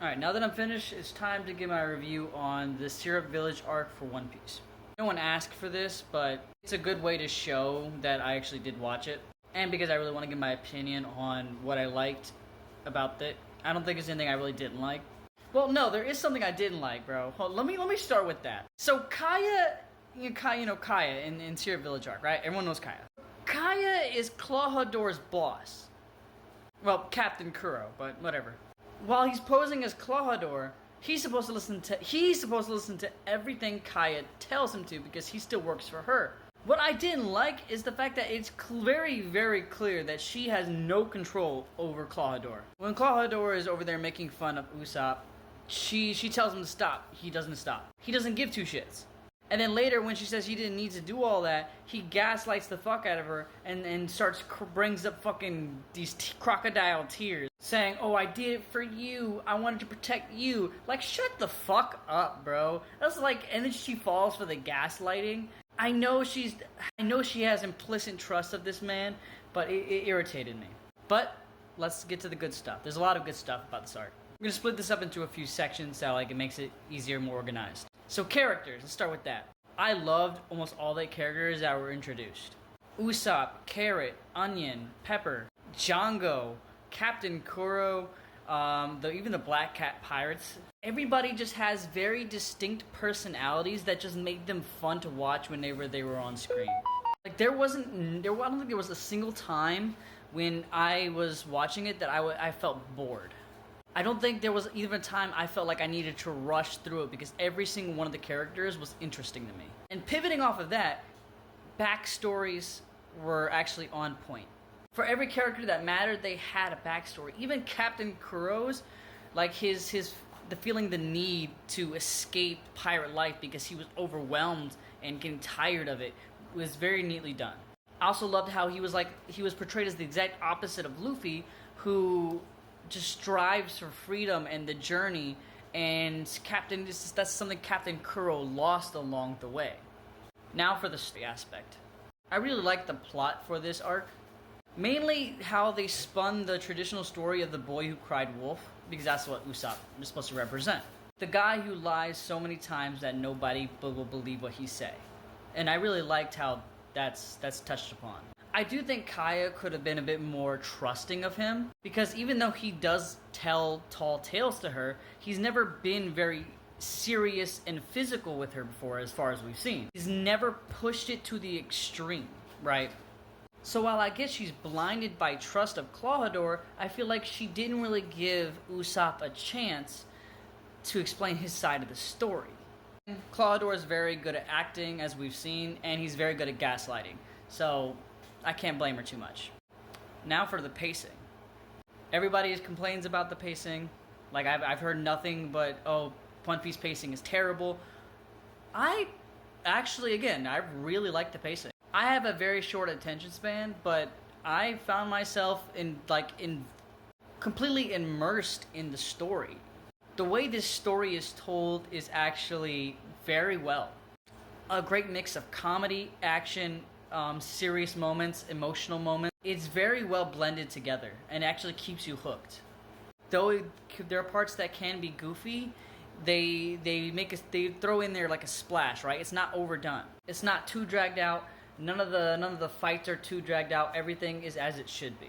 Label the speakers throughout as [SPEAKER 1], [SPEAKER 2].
[SPEAKER 1] Alright, now that I'm finished, it's time to give my review on the Syrup Village arc for One Piece. No one asked for this, but it's a good way to show that I actually did watch it. And because I really want to give my opinion on what I liked about it. I don't think there's anything I really didn't like. Well, no, there is something I didn't like, bro. Let me start with that. So Kaya in Syrup Village arc, right? Everyone knows Kaya. Kaya is Clawhador's boss. Well, Captain Kuro, but whatever. While he's posing as Clawhador, he's supposed to listen to everything Kaya tells him to because he still works for her. What I didn't like is the fact that it's very, very clear that she has no control over Clawhador. When Clawhador is over there making fun of Usopp, she tells him to stop. He doesn't stop. He doesn't give two shits. And then later, when she says he didn't need to do all that, he gaslights the fuck out of her and brings up fucking these crocodile tears, saying, "Oh, I did it for you. I wanted to protect you." Like, shut the fuck up, bro. That's like, and then she falls for the gaslighting. I know she has implicit trust of this man, but it irritated me. But let's get to the good stuff. There's a lot of good stuff about this arc. I'm gonna split this up into a few sections so like it makes it easier, more organized. So characters, let's start with that. I loved almost all the characters that were introduced. Usopp, Carrot, Onion, Pepper, Django, Captain Kuro, even the Black Cat Pirates. Everybody just has very distinct personalities that just made them fun to watch whenever they were on screen. Like I don't think there was a single time when I was watching it that I felt bored. I don't think there was even a time I felt like I needed to rush through it because every single one of the characters was interesting to me. And pivoting off of that, backstories were actually on point. For every character that mattered, they had a backstory. Even Captain Kuro's, like the feeling the need to escape pirate life because he was overwhelmed and getting tired of it was very neatly done. I also loved how he was portrayed as the exact opposite of Luffy, who just strives for freedom and the journey, and that's something Captain Kuro lost along the way. Now for the story aspect. I really liked the plot for this arc. Mainly how they spun the traditional story of the boy who cried wolf, because that's what Usopp is supposed to represent. The guy who lies so many times that nobody will believe what he say. And I really liked how that's touched upon. I do think Kaya could have been a bit more trusting of him, because even though he does tell tall tales to her, he's never been very serious and physical with her before, as far as we've seen. He's never pushed it to the extreme, right? So while I guess she's blinded by trust of Clawhador, I feel like she didn't really give Usopp a chance to explain his side of the story. Clawhador is very good at acting, as we've seen, and he's very good at gaslighting. So I can't blame her too much. Now for the pacing. Everybody complains about the pacing. Like, I've heard nothing but, oh, One Piece pacing is terrible. I really like the pacing. I have a very short attention span, but I found myself completely immersed in the story. The way this story is told is actually very well. A great mix of comedy, action, serious moments, emotional moments. It's very well blended together and actually keeps you hooked. Though there are parts that can be goofy, they throw in there like a splash, right? It's not overdone. It's not too dragged out. None of the fights are too dragged out. Everything is as it should be.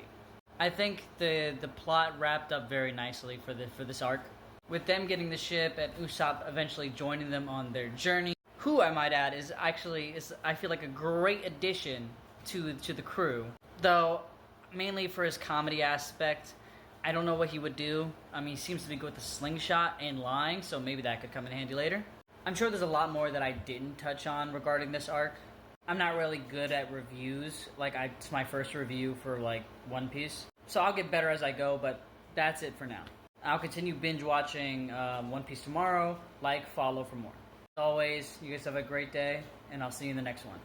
[SPEAKER 1] I think the plot wrapped up very nicely for this arc, with them getting the ship and Usopp eventually joining them on their journey. Who, I might add, is I feel like a great addition to the crew. Though, mainly for his comedy aspect, I don't know what he would do. I mean, he seems to be good with the slingshot and lying, so maybe that could come in handy later. I'm sure there's a lot more that I didn't touch on regarding this arc. I'm not really good at reviews. It's my first review for, One Piece. So I'll get better as I go, but that's it for now. I'll continue binge watching One Piece tomorrow. Follow for more. As always, you guys have a great day, and I'll see you in the next one.